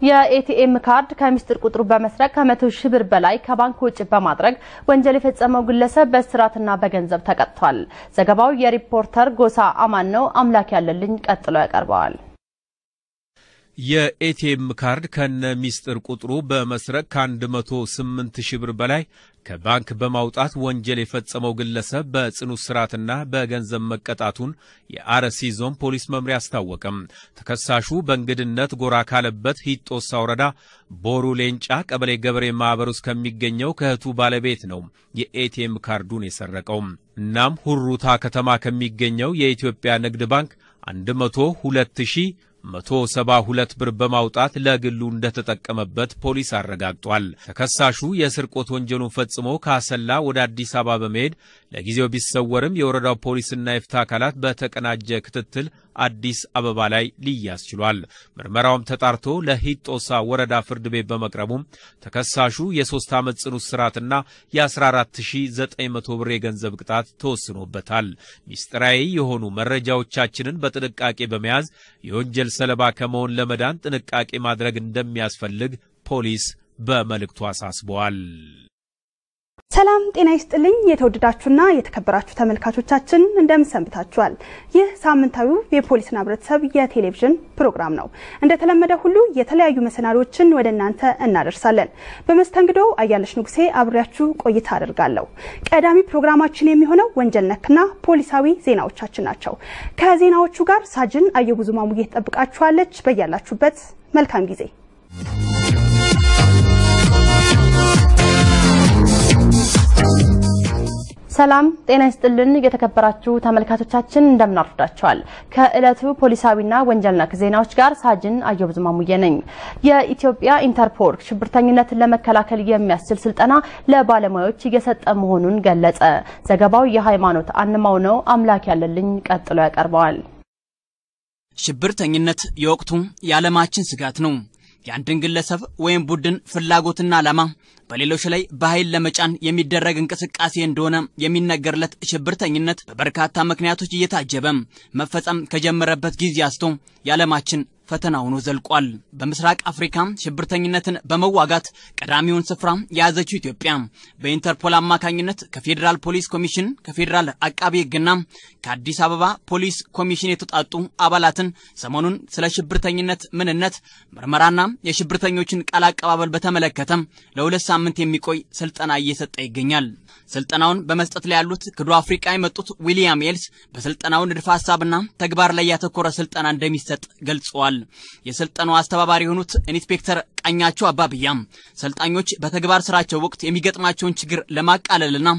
የኤቲኤም ካርድ ከሚስጥር ቁጥሩ በመስረቅ ከ100 ሺህ ብር በላይ ከባንክ ወጪ በማድረግ ወንጀል የፈጸመው ግለሰብ በእስራትና በገንዘብ ተቀጥቷል። ዘገባው የሪፖርተር ጎሳ አማን ነው። አምላክ ያለልኝ ቀጥሎ ያቀርባል። የኤቲኤም ካርድ ከነ ሚስጥር ቁጥሩ በመስረቅ ከ108 ሺህ ብር በላይ ከባንክ በማውጣት ወንጀል የፈጸመው ግለሰብ በጽኑ እስራትና በገንዘብ መቀጣቱን የአርሲ ዞን ፖሊስ መምሪያ አስታወቀም። ተከሳሹ በእንግድነት ጎራ ካለበት ሂጦሳ ወረዳ ቦሩ ሌንጫ ቀበሌ ገበሬ ማህበር ውስጥ ከሚገኘው ከእህቱ ባለቤት ነው የኤቲኤም ካርዱን የሰረቀው። እናም ሁሩታ ከተማ ከሚገኘው የኢትዮጵያ ንግድ ባንክ 102,172 ብር በማውጣት ለግሉ እንደተጠቀመበት ፖሊስ አረጋግጧል። ተከሳሹ የስርቆት ወንጀሉን ፈጽሞ ካሰላ ወደ አዲስ አበባ በመሄድ ለጊዜው ቢሰወርም የወረዳው ፖሊስና የፍታ አካላት በተቀናጀ ክትትል አዲስ አበባ ላይ ሊያዝ ችሏል። ምርመራውም ተጣርቶ ለሂጦሳ ወረዳ ፍርድ ቤት በመቅረቡ ተከሳሹ የ3 ዓመት ጽኑ እስራትና የ14900 ብር የገንዘብ ቅጣት ተወስኖበታል። ሚስጥራዊ የሆኑ መረጃዎቻችንን በጥንቃቄ በመያዝ የወንጀል ሰለባ ከመሆን ለመዳን ጥንቃቄ ማድረግ እንደሚያስፈልግ ፖሊስ በመልእክቱ አሳስቧል። ሰላም ጤና ይስጥልኝ የተወደዳችሁና የተከበራችሁ ተመልካቾቻችን እንደምን ሰንብታችኋል? ይህ ሳምንታዊው የፖሊስና ህብረተሰብ የቴሌቪዥን ፕሮግራም ነው። እንደተለመደ ሁሉ የተለያዩ መሰናዶችን ወደናንተ እናደርሳለን። በመስተንግዶ አያለሽ ንጉሴ አብሬያችሁ ቆይታ አደርጋለሁ። ቀዳሚ ፕሮግራማችን የሚሆነው ወንጀል ነክና ፖሊሳዊ ዜናዎቻችን ናቸው። ከዜናዎቹ ጋር ሳጅን አየጉዙ ማሙዬ ተጠብቃችኋለች። በያላችሁበት መልካም ጊዜ። ሰላም ጤና ይስጥልን የተከበራችሁ ተመልካቾቻችን እንደምን አርፍዳችኋል? ከእለቱ ፖሊሳዊና ወንጀል ነክ ዜናዎች ጋር ሳጅን አየጉዙ ማሙዬ ነኝ። የኢትዮጵያ ኢንተርፖል ሽብርተኝነትን ለመከላከል የሚያስችል ስልጠና ለባለሙያዎች እየሰጠ መሆኑን ገለጸ። ዘገባው የሃይማኖት አንማው ነው። አምላክ ያለልኝ ቀጥሎ ያቀርባል። ሽብርተኝነት የወቅቱ የዓለማችን ስጋት ነው። የአንድን ግለሰብ ወይም ቡድን ፍላጎትና ዓላማ በሌሎች ላይ በኃይል ለመጫን የሚደረግ እንቅስቃሴ እንደሆነ የሚነገርለት ሽብርተኝነት በበርካታ ምክንያቶች እየታጀበ መፈጸም ከጀመረበት ጊዜ አንስቶ የዓለማችን ፈተና ሆኖ ዘልቋል። በምስራቅ አፍሪካ ሽብርተኝነትን በመዋጋት ቀዳሚውን ስፍራ የያዘችው ኢትዮጵያ በኢንተርፖል አማካኝነት ከፌደራል ፖሊስ ኮሚሽን ከፌደራል አቃቤ ሕግና ከአዲስ አበባ ፖሊስ ኮሚሽን የተጣጡ አባላትን ሰሞኑን ስለ ሽብርተኝነት ምንነት ምርመራና የሽብርተኞችን ቃል አቀባበል በተመለከተ ለ2 ሳምንት የሚቆይ ስልጠና እየሰጠ ይገኛል። ስልጠናውን በመስጠት ላይ ያሉት ከደቡብ አፍሪካ የመጡት ዊሊያም ኤልስ በስልጠናው ንድፈ ሐሳብና ተግባር ላይ ያተኮረ ስልጠና እንደሚሰጥ ገልጸዋል። የስልጠናው አስተባባሪ የሆኑት ኢንስፔክተር ቃኛቸው አባብያም ሰልጣኞች በተግባር ስራቸው ወቅት የሚገጥማቸውን ችግር ለማቃለልና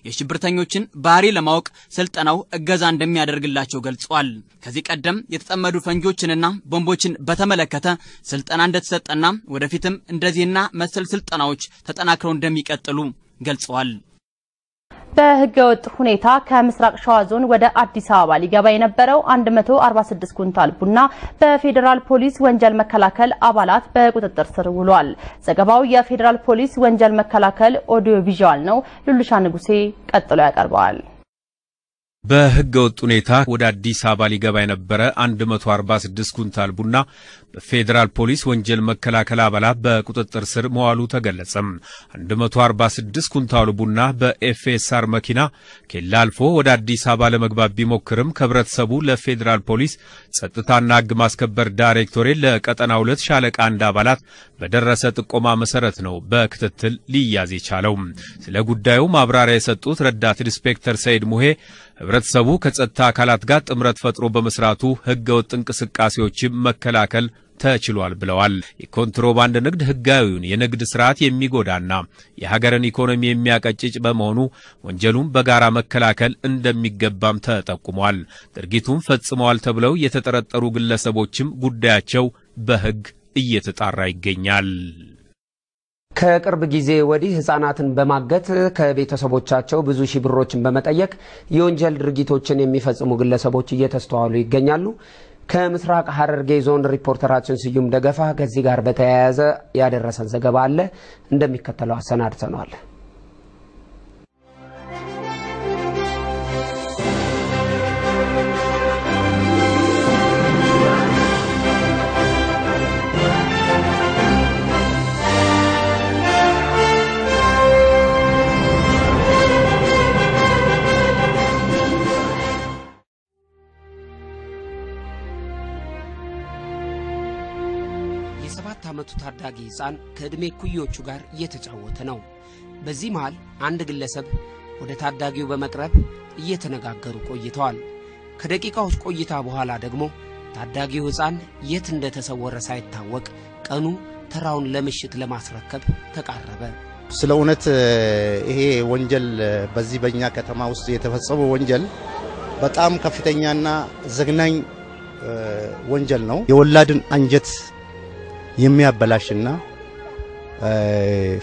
የሽብርተኞችን ባህሪ ለማወቅ ስልጠናው እገዛ እንደሚያደርግላቸው ገልጸዋል። ከዚህ ቀደም የተጠመዱ ፈንጆችንና ቦምቦችን በተመለከተ ስልጠና እንደተሰጠና ወደፊትም እንደዚህና መሰል ስልጠናዎች ተጠናክረው እንደሚቀጥሉ ገልጸዋል። በህገወጥ ሁኔታ ከምስራቅ ሸዋ ዞን ወደ አዲስ አበባ ሊገባ የነበረው 146 ኩንታል ቡና በፌደራል ፖሊስ ወንጀል መከላከል አባላት በቁጥጥር ስር ውሏል። ዘገባው የፌደራል ፖሊስ ወንጀል መከላከል ኦዲዮ ቪዥዋል ነው። ሉልሻ ንጉሴ ቀጥሎ ያቀርባል። በህገወጥ ሁኔታ ወደ አዲስ አበባ ሊገባ የነበረ 146 ኩንታል ቡና በፌደራል ፖሊስ ወንጀል መከላከል አባላት በቁጥጥር ስር መዋሉ ተገለጸ። 146 ኩንታሉ ቡና በኤፍኤስአር መኪና ኬላ አልፎ ወደ አዲስ አበባ ለመግባት ቢሞክርም ከህብረተሰቡ ለፌደራል ፖሊስ ጸጥታና ህግ ማስከበር ዳይሬክቶሬት ለቀጠና 2 ሻለቃ 1 አባላት በደረሰ ጥቆማ መሰረት ነው በክትትል ሊያዝ የቻለው። ስለ ጉዳዩ ማብራሪያ የሰጡት ረዳት ኢንስፔክተር ሰይድ ሙሄ ህብረተሰቡ ከጸጥታ አካላት ጋር ጥምረት ፈጥሮ በመስራቱ ህገወጥ እንቅስቃሴዎችን መከላከል ተችሏል ብለዋል። የኮንትሮባንድ ንግድ ህጋዊውን የንግድ ስርዓት የሚጎዳና የሀገርን ኢኮኖሚ የሚያቀጭጭ በመሆኑ ወንጀሉን በጋራ መከላከል እንደሚገባም ተጠቁሟል። ድርጊቱን ፈጽመዋል ተብለው የተጠረጠሩ ግለሰቦችም ጉዳያቸው በህግ እየተጣራ ይገኛል። ከቅርብ ጊዜ ወዲህ ህፃናትን በማገት ከቤተሰቦቻቸው ብዙ ሺህ ብሮችን በመጠየቅ የወንጀል ድርጊቶችን የሚፈጽሙ ግለሰቦች እየተስተዋሉ ይገኛሉ። ከምስራቅ ሐረርጌ ዞን ሪፖርተራችን ስዩም ደገፋ ከዚህ ጋር በተያያዘ ያደረሰን ዘገባ አለ፣ እንደሚከተለው አሰናድተናል። የ7 ዓመቱ ታዳጊ ሕፃን ከዕድሜ ኩዮቹ ጋር እየተጫወተ ነው። በዚህ መሃል አንድ ግለሰብ ወደ ታዳጊው በመቅረብ እየተነጋገሩ ቆይተዋል። ከደቂቃዎች ቆይታ በኋላ ደግሞ ታዳጊው ሕፃን የት እንደተሰወረ ሳይታወቅ ቀኑ ተራውን ለምሽት ለማስረከብ ተቃረበ። ስለ እውነት ይሄ ወንጀል በዚህ በእኛ ከተማ ውስጥ የተፈጸመው ወንጀል በጣም ከፍተኛና ዘግናኝ ወንጀል ነው። የወላድን አንጀት የሚያበላሽና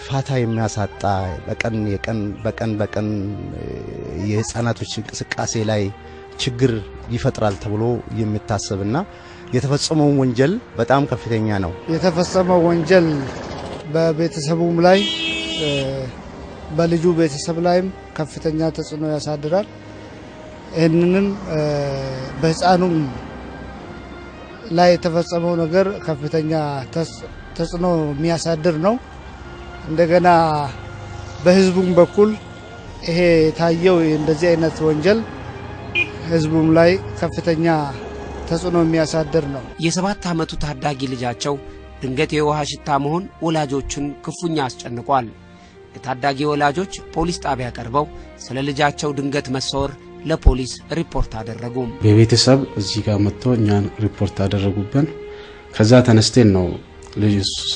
ፋታ የሚያሳጣ በቀን የህፃናቶች እንቅስቃሴ ላይ ችግር ይፈጥራል ተብሎ የሚታሰብና የተፈጸመው ወንጀል በጣም ከፍተኛ ነው። የተፈጸመው ወንጀል በቤተሰቡም ላይ በልጁ ቤተሰብ ላይም ከፍተኛ ተጽዕኖ ያሳድራል። እነንም በህፃኑም ላይ የተፈጸመው ነገር ከፍተኛ ተጽዕኖ የሚያሳድር ነው። እንደገና በህዝቡም በኩል ይሄ ታየው እንደዚህ አይነት ወንጀል ህዝቡም ላይ ከፍተኛ ተጽዕኖ የሚያሳድር ነው። የ7 ዓመቱ ታዳጊ ልጃቸው ድንገት የውሃ ሽታ መሆን ወላጆቹን ክፉኛ አስጨንቋል። የታዳጊ ወላጆች ፖሊስ ጣቢያ ቀርበው ስለ ልጃቸው ድንገት መሰወር ለፖሊስ ሪፖርት አደረጉ። በቤተሰብ እዚህ ጋር መጥቶ እኛን ሪፖርት አደረጉብን። ከዛ ተነስተን ነው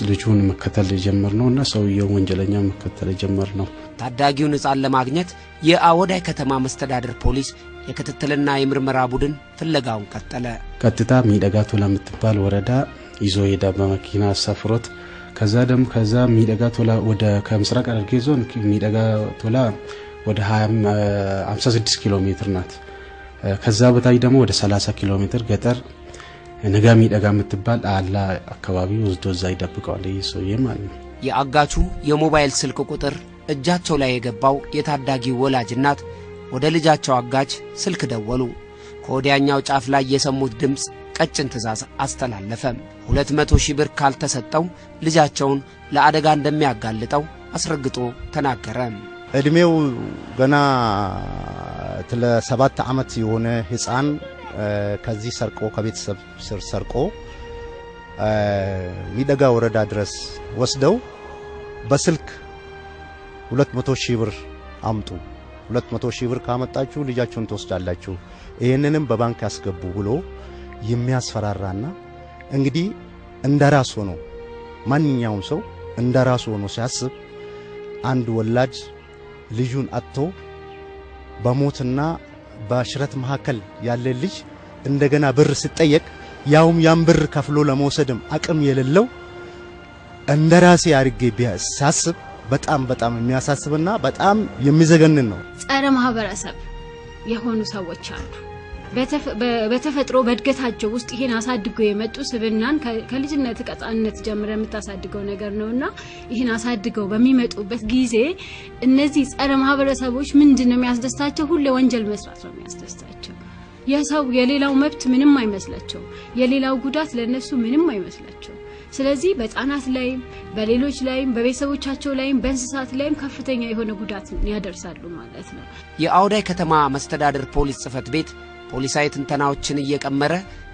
ልጁን መከተል ጀመርነውና ሰውየው ወንጀለኛ መከተል ጀመርነው። ታዳጊውን ሕፃን ለማግኘት የአወዳይ ከተማ መስተዳድር ፖሊስ የክትትልና የምርመራ ቡድን ፍለጋውን ቀጠለ። ቀጥታ ሚደጋ ቶላ የምትባል ወረዳ ይዞ ሄዳ በመኪና አሳፍሮት ከዛ ሚደጋ ቶላ ወደ ከምስራቅ ሐረርጌ ዞን ሚደጋ ቶላ ወደ 56 ኪሎ ሜትር ናት። ከዛ በታች ደግሞ ወደ 30 ኪሎ ሜትር ገጠር ነጋ ሚደጋ የምትባል አላ አካባቢ ወስዶ እዛ ይደብቀዋል ይሶዬ ማለት ነው። የአጋቹ የሞባይል ስልክ ቁጥር እጃቸው ላይ የገባው የታዳጊ ወላጅ እናት ወደ ልጃቸው አጋች ስልክ ደወሉ። ከወዲያኛው ጫፍ ላይ የሰሙት ድምጽ ቀጭን ትዕዛዝ አስተላለፈ። 200 ሺህ ብር ካልተሰጠው ልጃቸውን ለአደጋ እንደሚያጋልጠው አስረግጦ ተናገረ። እድሜው ገና ለ7 ዓመት የሆነ ሕፃን ከዚህ ሰርቆ ከቤተሰብ ስር ሰርቆ ሚደጋ ወረዳ ድረስ ወስደው በስልክ 200 ሺህ ብር አምጡ፣ 200 ሺህ ብር ካመጣችሁ ልጃችሁን ተወስዳላችሁ፣ ይሄንንም በባንክ ያስገቡ ብሎ የሚያስፈራራና እንግዲህ እንደራስ ሆኖ ማንኛውም ሰው እንደራስ ሆኖ ሲያስብ አንድ ወላጅ ልጁን አጥቶ በሞትና በሽረት መካከል ያለ ልጅ እንደገና ብር ሲጠየቅ ያውም ያን ብር ከፍሎ ለመውሰድም አቅም የሌለው እንደራሴ አርጌ ቢያሳስብ በጣም የሚያሳስብና በጣም የሚዘገንን ነው። ጸረ ማህበረሰብ የሆኑ ሰዎች አሉ። በተፈጥሮ በእድገታቸው ውስጥ ይሄን አሳድገው የመጡ ስብናን ከልጅነት ከጻንነት ጀምረ የምታሳድገው ነገር ነውና ይሄን አሳድገው በሚመጡበት ጊዜ እነዚህ ጸረ ማህበረሰቦች ምንድነው የሚያስደስታቸው? ሁሌ ወንጀል መስራት ነው የሚያስደስታቸው። የሰው የሌላው መብት ምንም አይመስላቸው፣ የሌላው ጉዳት ለነሱ ምንም አይመስላቸው። ስለዚህ በጣናት ላይ በሌሎች ላይ በቤተሰቦቻቸው ላይ በእንስሳት ላይ ከፍተኛ የሆነ ጉዳት ያደርሳሉ ማለት ነው። የአወዳይ ከተማ መስተዳድር ፖሊስ ጽፈት ቤት ፖሊሳዊ ትንተናዎችን እየቀመረ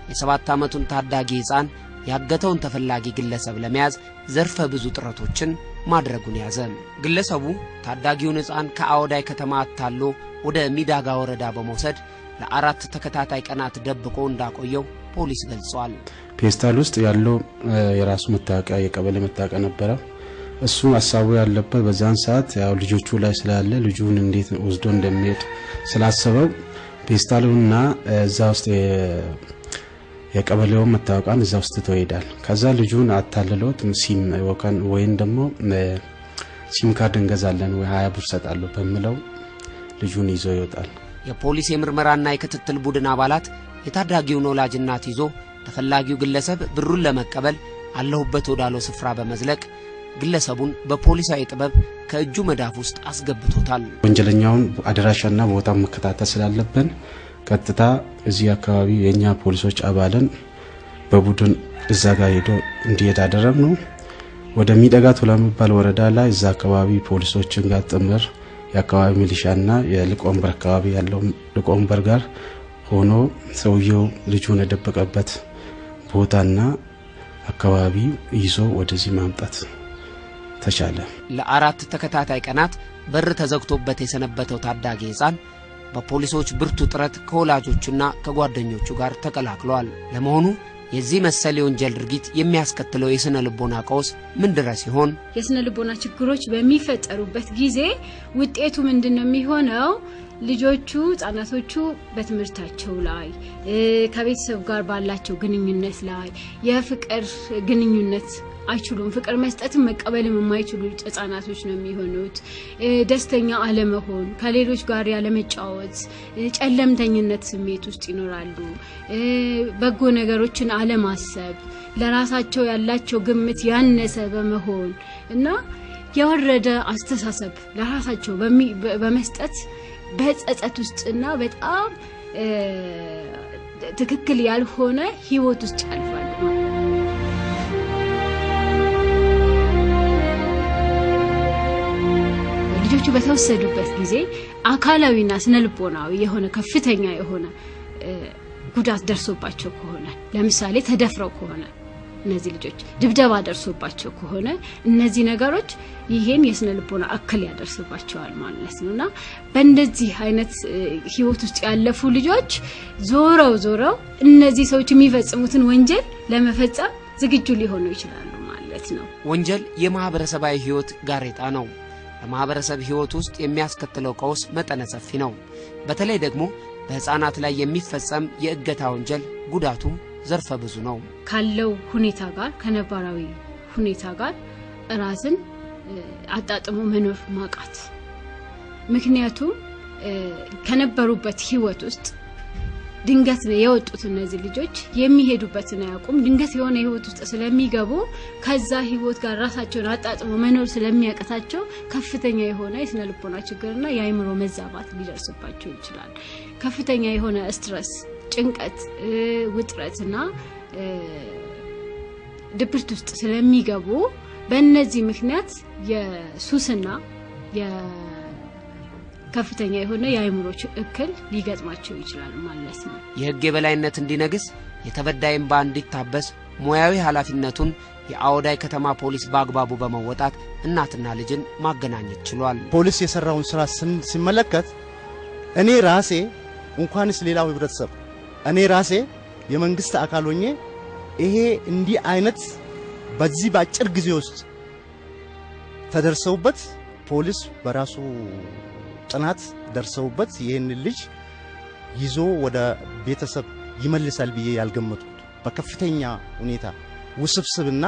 የ7 ዓመቱን ታዳጊ ሕፃን ያገተውን ተፈላጊ ግለሰብ ለመያዝ ዘርፈ ብዙ ጥረቶችን ማድረጉን ያዘ። ግለሰቡ ታዳጊውን ሕፃን ከአወዳይ ከተማ አታሎ ወደ ሚዳጋ ወረዳ በመውሰድ ለ4 ተከታታይ ቀናት ደብቆ እንዳቆየው ፖሊስ ገልጿል። ፔስታል ውስጥ ያለው የራሱ መታወቂያ የቀበሌ መታወቂያ ነበረ። እሱ ሐሳቡ ያለበት በዛን ሰዓት ያው ልጆቹ ላይ ስላለ ልጁን እንዴት ወስዶ እንደሚሄድ ስላሰበው ፔስታሉና እዛ ውስጥ የቀበሌው መታወቂያን እዛ ውስጥ ተወይዳል። ከዛ ልጁን አታለሎት ሲም ወከን ወይን ደግሞ ሲም ካርድ እንገዛለን ወይ 20 ብር ሰጣለሁ በሚለው ልጁን ይዞ ይወጣል። የፖሊስ የምርመራና የክትትል ቡድን አባላት የታዳጊውን ወላጅ እናት ይዞ ተፈላጊው ግለሰብ ብሩን ለመቀበል አለሁበት ወዳለው ስፍራ በመዝለቅ ግለሰቡን በፖሊሳዊ ጥበብ ከእጁ መዳፍ ውስጥ አስገብቶታል። ወንጀለኛውን አድራሻና ቦታ መከታተል ስላለብን ቀጥታ እዚህ አካባቢ የኛ ፖሊሶች አባልን በቡድን እዛ ጋር ሄዶ እንዲሄድ አደረግነው። ወደ ሚደጋ ቶላ የሚባል ወረዳ ላይ እዛ አካባቢ ፖሊሶችን ጋር ጥምር የአካባቢ ሚሊሻና የልቆንበር አካባቢ ያለው ልቆንበር ጋር ሆኖ ሰውየው ልጁን የደበቀበት ቦታና አካባቢ ይዞ ወደዚህ ማምጣት ተቻለ። ለአራት ተከታታይ ቀናት በር ተዘግቶበት የሰነበተው ታዳጊ ሕፃን በፖሊሶች ብርቱ ጥረት ከወላጆቹና ከጓደኞቹ ጋር ተቀላቅሏል። ለመሆኑ የዚህ መሰል የወንጀል ድርጊት የሚያስከትለው የስነ ልቦና ቀውስ ምን ድረስ ይሆን? የስነ ልቦና ችግሮች በሚፈጠሩበት ጊዜ ውጤቱ ምንድነው የሚሆነው? ልጆቹ ህፃናቶቹ በትምህርታቸው ላይ ከቤተሰብ ጋር ባላቸው ግንኙነት ላይ የፍቅር ግንኙነት አይችሉም። ፍቅር መስጠትም መቀበልም የማይችሉ ህፃናቶች ነው የሚሆኑት። ደስተኛ አለመሆን፣ ከሌሎች ጋር ያለ መጫወት፣ ጨለምተኝነት ስሜት ውስጥ ይኖራሉ። በጎ ነገሮችን አለማሰብ፣ ለራሳቸው ያላቸው ግምት ያነሰ በመሆን እና የወረደ አስተሳሰብ ለራሳቸው በመስጠት በጸጸት ውስጥና በጣም ትክክል ያልሆነ ህይወት ውስጥ ያልፋሉ። ልጆቹ በተወሰዱበት ጊዜ አካላዊና ስነልቦናዊ የሆነ ከፍተኛ የሆነ ጉዳት ደርሶባቸው ከሆነ ለምሳሌ ተደፍረው ከሆነ እነዚህ ልጆች ድብደባ ደርሶባቸው ከሆነ እነዚህ ነገሮች ይሄን የስነልቦና እክል ያደርስባቸዋል ማለት ነውና በእንደዚህ አይነት ህይወት ውስጥ ያለፉ ልጆች ዞረው እነዚህ ሰዎች የሚፈጽሙትን ወንጀል ለመፈጸም ዝግጁ ሊሆኑ ይችላሉ ማለት ነው። ወንጀል የማህበረሰባዊ ህይወት ጋሬጣ ነው። በማህበረሰብ ህይወት ውስጥ የሚያስከትለው ቀውስ መጠነ ሰፊ ነው። በተለይ ደግሞ በህፃናት ላይ የሚፈጸም የእገታ ወንጀል ጉዳቱ ዘርፈ ብዙ ነው። ካለው ሁኔታ ጋር ከነባራዊ ሁኔታ ጋር ራስን አጣጥሞ መኖር ማቃት። ምክንያቱም ከነበሩበት ህይወት ውስጥ ድንገት የወጡት እነዚህ ልጆች የሚሄዱበትን አያውቁም። ድንገት የሆነ ህይወት ውስጥ ስለሚገቡ ከዛ ህይወት ጋር ራሳቸውን አጣጥሞ መኖር ስለሚያቀታቸው ከፍተኛ የሆነ የስነ ልቦና ችግርና የአይምሮ መዛባት ሊደርስባቸው ይችላል። ከፍተኛ የሆነ ስትረስ፣ ጭንቀት፣ ውጥረትና ድብርት ውስጥ ስለሚገቡ በእነዚህ ምክንያት የሱስና ከፍተኛ የሆነ የአይምሮ እክል ሊገጥማቸው ይችላል ማለት ነው። የህግ የበላይነት እንዲነግስ የተበዳይን ባንድ እንዲታበስ ሙያዊ ኃላፊነቱን የአውዳይ ከተማ ፖሊስ በአግባቡ በመወጣት እናትና ልጅን ማገናኘት ችሏል። ፖሊስ የሰራውን ስራ ሲመለከት እኔ ራሴ እንኳንስ ሌላው ህብረተሰብ እኔ ራሴ የመንግስት አካል ሆኜ ይሄ እንዲህ አይነት በዚህ ባጭር ጊዜ ውስጥ ተደርሰውበት ፖሊስ በራሱ ጥናት ደርሰውበት ይሄን ልጅ ይዞ ወደ ቤተሰብ ይመልሳል ብዬ ያልገመትኩት በከፍተኛ ሁኔታ ውስብስብና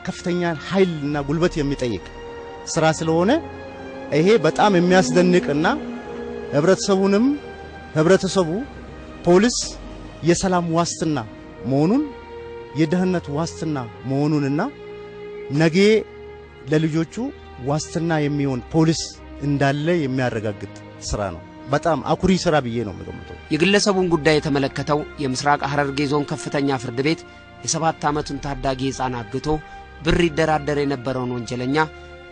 ከፍተኛ ኃይልና ጉልበት የሚጠይቅ ስራ ስለሆነ ይሄ በጣም የሚያስደንቅና ህብረተሰቡ ፖሊስ የሰላም ዋስትና መሆኑን የደህንነት ዋስትና መሆኑንና ነገ ለልጆቹ ዋስትና የሚሆን ፖሊስ እንዳለ የሚያረጋግጥ ስራ ነው። በጣም አኩሪ ስራ ብዬ ነው የምገምተው። የግለሰቡን ጉዳይ የተመለከተው የምስራቅ ሐረርጌ ዞን ከፍተኛ ፍርድ ቤት የ7 ዓመቱን ታዳጊ ሕፃን አግቶ ብር ይደራደር የነበረውን ወንጀለኛ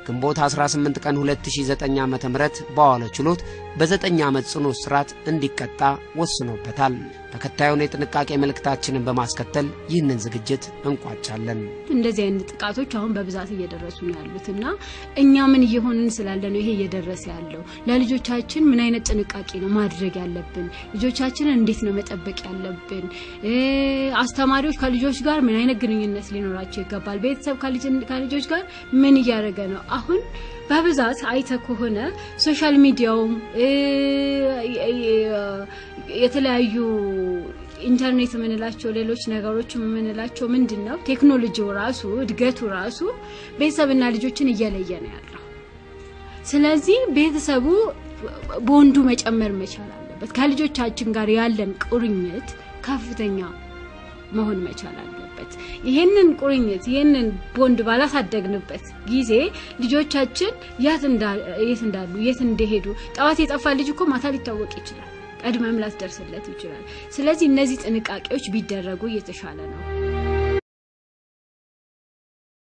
ግንቦት 18 ቀን 2009 ዓ.ም በዋለው ችሎት በ9 ዓመት ጽኑ እስራት እንዲቀጣ ወስኖበታል። ተከታዩን የጥንቃቄ መልእክታችንን በማስከተል ይህንን ዝግጅት እንቋጫለን። እንደዚህ አይነት ጥቃቶች አሁን በብዛት እየደረሱ ነው ያሉትና እኛ ምን እየሆንን ስላለ ነው ይሄ እየደረሰ ያለው? ለልጆቻችን ምን አይነት ጥንቃቄ ነው ማድረግ ያለብን? ልጆቻችንን እንዴት ነው መጠበቅ ያለብን? አስተማሪዎች ከልጆች ጋር ምን አይነት ግንኙነት ሊኖራቸው ይገባል? ቤተሰብ ከልጆች ጋር ምን እያደረገ ነው? አሁን በብዛት አይተ ከሆነ ሶሻል ሚዲያውም የተለያዩ ኢንተርኔት ምንላቸው ሌሎች ነገሮች ምንላቸው ምንድነው ቴክኖሎጂው ራሱ እድገቱ ራሱ ቤተሰብና ልጆችን እየለየ ነው ያለው። ስለዚህ ቤተሰቡ ቦንዱ መጨመር መቻል አለበት። ከልጆቻችን ጋር ያለን ቁርኝት ከፍተኛ መሆን መቻል አለበት። ይሄንን ቁርኝት ይሄንን ቦንድ ባላሳደግንበት ጊዜ ልጆቻችን የት እንዳሉ የት እንደሄዱ ጣዋት የጠፋ ልጅ እኮ ማታ ሊታወቅ ይችላል፣ ቀድመም ላስደርስለት ይችላል። ስለዚህ እነዚህ ጥንቃቄዎች ቢደረጉ የተሻለ ነው።